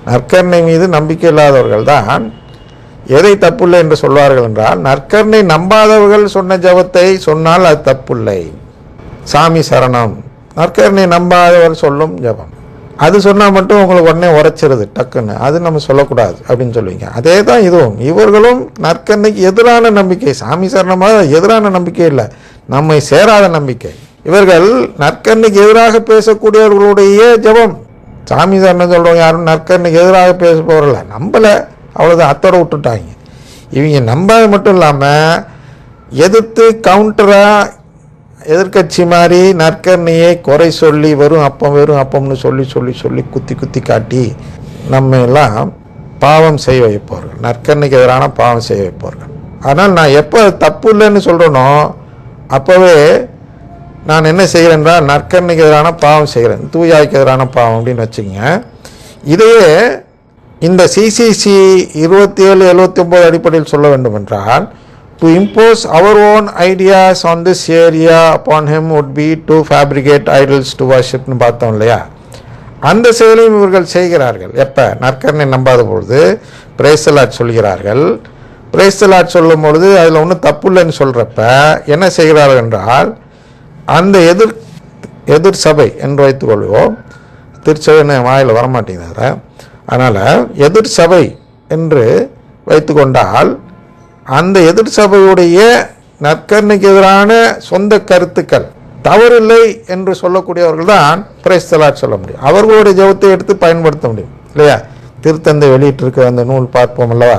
நற்கருணை மீது நம்பிக்கை இல்லாதவர்கள் தான் எதை தப்புள்ளை என்று சொல்வார்கள் என்றால், நற்கருணை நம்பாதவர்கள் சொன்ன ஜபத்தை சொன்னால் அது தப்புள்ளை. சாமி சரணம் நற்கருணை நம்பாதவர் சொல்லும் ஜபம், அது சொன்னால் மட்டும் உங்களுக்கு உடனே உரைச்சிருது டக்குன்னு, அது நம்ம சொல்லக்கூடாது அப்படின்னு சொல்லுவீங்க. அதே தான் இதுவும், இவர்களும் நற்கருணைக்கு எதிரான நம்பிக்கை, சாமி சரணமாக எதிரான நம்பிக்கை இல்லை, நம்மை சேராத நம்பிக்கை. இவர்கள் நற்கருணைக்கு எதிராக பேசக்கூடியவர்களுடைய ஜபம், சாமி சரணம் சொல்கிறவங்க யாரும் நற்கருணைக்கு எதிராக பேச போகிறல, நம்பலை, அவ்வளோதான், அத்தோடு விட்டுட்டாங்க. இவங்க நம்பாது மட்டும் இல்லாமல் எதிர்த்து கவுண்டராக எதிர்கட்சி மாதிரி நற்கருணையை குறை சொல்லி வெறும் அப்பம்னு சொல்லி குத்தி காட்டி நம்ம எல்லாம் பாவம் செய்ய வைப்பார்கள், நற்கருணைக்கு எதிரான பாவம் செய்ய வைப்பார்கள். ஆனால் நான் எப்போ தப்பு இல்லைன்னு சொல்கிறேனோ அப்போவே நான் என்ன செய்கிறேன்றா நற்கருணைக்கு எதிரான பாவம் செய்கிறேன், தூயாய்க்கு எதிரான பாவம் அப்படின்னு வச்சுங்க. இதையே இந்த சிசிசி 2779 அடிப்படையில் சொல்ல வேண்டும் என்றால், to impose our own ideas on this area upon him would be to fabricate idols to worship னு பார்த்தோம் இல்லையா. அந்த செயலையும் இவர்கள் செய்கிறார்கள். எப்போ நற்கருணை நம்பாத பொழுது பிரைஸ் தி லார்ட் சொல்கிறார்கள். பிரைஸ் தி லார்ட் சொல்லும் பொழுது அதில் ஒன்றும் தப்பு இல்லைன்னு சொல்கிறப்ப என்ன செய்கிறார்கள் என்றால், அந்த எதிர் சபை என்று வைத்துக்கொள்வோம், திருச்சபைன்னு வாயில் வரமாட்டேங்குது, அதனால் எதிர் சபை என்று வைத்துக்கொண்டால் அந்த எதிர் சபையுடைய நற்கருணைக்கு எதிரான சொந்த கருத்துக்கள் தவறில்லை என்று சொல்லக்கூடியவர்கள் தான் பிரைஸ் தி லார்ட் சொல்ல முடியும், அவர்களுடைய ஜெபத்தை எடுத்து பயன்படுத்த முடியும் இல்லையா. திருத்தந்தை வெளியிட்டிருக்க அந்த நூல் பார்ப்போம் அல்லவா,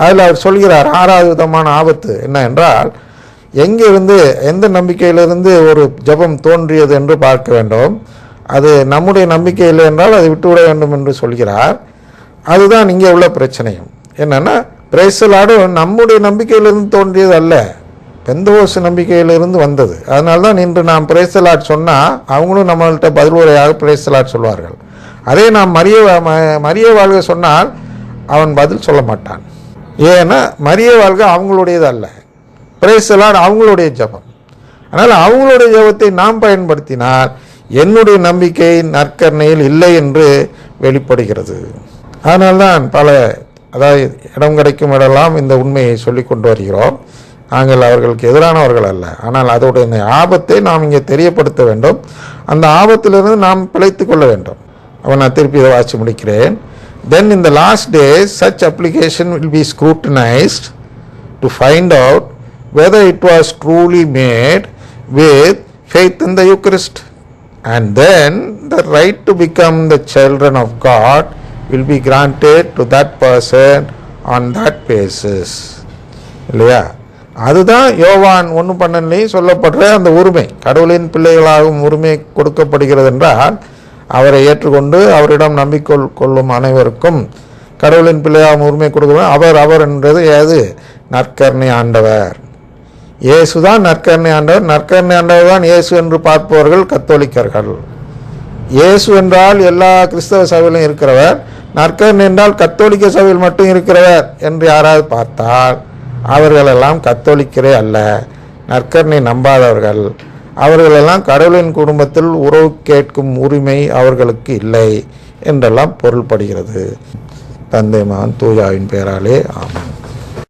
அதில் அவர் சொல்கிறார் 6வது விதமான ஆபத்து என்ன என்றால், எங்கிருந்து எந்த நம்பிக்கையிலிருந்து ஒரு ஜெபம் தோன்றியது என்று பார்க்க வேண்டும், அது நம்முடைய நம்பிக்கை இல்லை என்றால் அதை விட்டுவிட வேண்டும் என்று சொல்கிறார். அதுதான் இங்கே உள்ள பிரச்சனையும் என்னென்னா, பிரைஸ் தி லார்ட் நம்முடைய நம்பிக்கையிலிருந்து தோன்றியது அல்ல, பெந்தகோஸ்து நம்பிக்கையிலிருந்து வந்தது. அதனால தான் இன்று நாம் பிரைஸ் தி லார்ட் சொன்னால் அவங்களும் நம்மள்கிட்ட பதில் உரையாக பிரைஸ் தி லார்ட் சொல்வார்கள். அதே நாம் மரிய வாழ்க சொன்னால் அவன் பதில் சொல்ல மாட்டான். ஏன்னா மரிய வாழ்க அவங்களுடையது அல்ல, பிரைஸ் தி லார்ட் அவங்களுடைய ஜபம். அதனால் அவங்களுடைய ஜபத்தை நாம் பயன்படுத்தினால் என்னுடைய நம்பிக்கை நற்கருணையில் இல்லை என்று வெளிப்படுகிறது. அதனால்தான் அதாவது இடம் கிடைக்கும் இடமெல்லாம் இந்த உண்மையை சொல்லி கொண்டு வருகிறோம். நாங்கள் அவர்களுக்கு எதிரானவர்கள் அல்ல, ஆனால் அதோடைய ஆபத்தை நாம் இங்கே தெரியப்படுத்த வேண்டும், அந்த ஆபத்திலிருந்து நாம் பிழைத்து கொள்ள வேண்டும். நான் திருப்பி இதை வாசி முடிக்கிறேன். Then in the last days such application will be scrutinized to find out whether it was truly made with faith in the Eucharist, and then the right to become the children of God will be granted to that person on that basis இல்லையா. அதுதான் யோவான் 1:12 சொல்லப்படுற அந்த உரிமை, கடவுளின் பிள்ளைகளாகும் உரிமை கொடுக்கப்படுகிறது என்றால், அவரை ஏற்றுக்கொண்டு அவரிடம் நம்பிக்கை கொள்ளும் அனைவருக்கும் கடவுளின் பிள்ளையாகும் உரிமை கொடுக்கணும். அவர் என்றது ஏது? நற்கருணை ஆண்டவர் இயேசு தான் நற்கருணை ஆண்டவர். நற்கருணை ஆண்டவர் தான் இயேசு என்று பார்ப்பவர்கள் கத்தோலிக்கர்கள். இயேசு என்றால் எல்லா கிறிஸ்தவ சபையிலும் இருக்கிறவர், நற்கருணை என்றால் கத்தோலிக்க சபையில் மட்டும் இருக்கிறவர் என்று யாராவது பார்த்தால் அவர்களெல்லாம் கத்தோலிக்கரே அல்ல, நற்கருணை நம்பாதவர்கள். அவர்களெல்லாம் கடவுளின் குடும்பத்தில் உறவு கேட்கும் உரிமை அவர்களுக்கு இல்லை என்றெல்லாம் பொருள்படுகிறது. தந்தை மகன் தூயாவின் பெயராலே ஆமென்.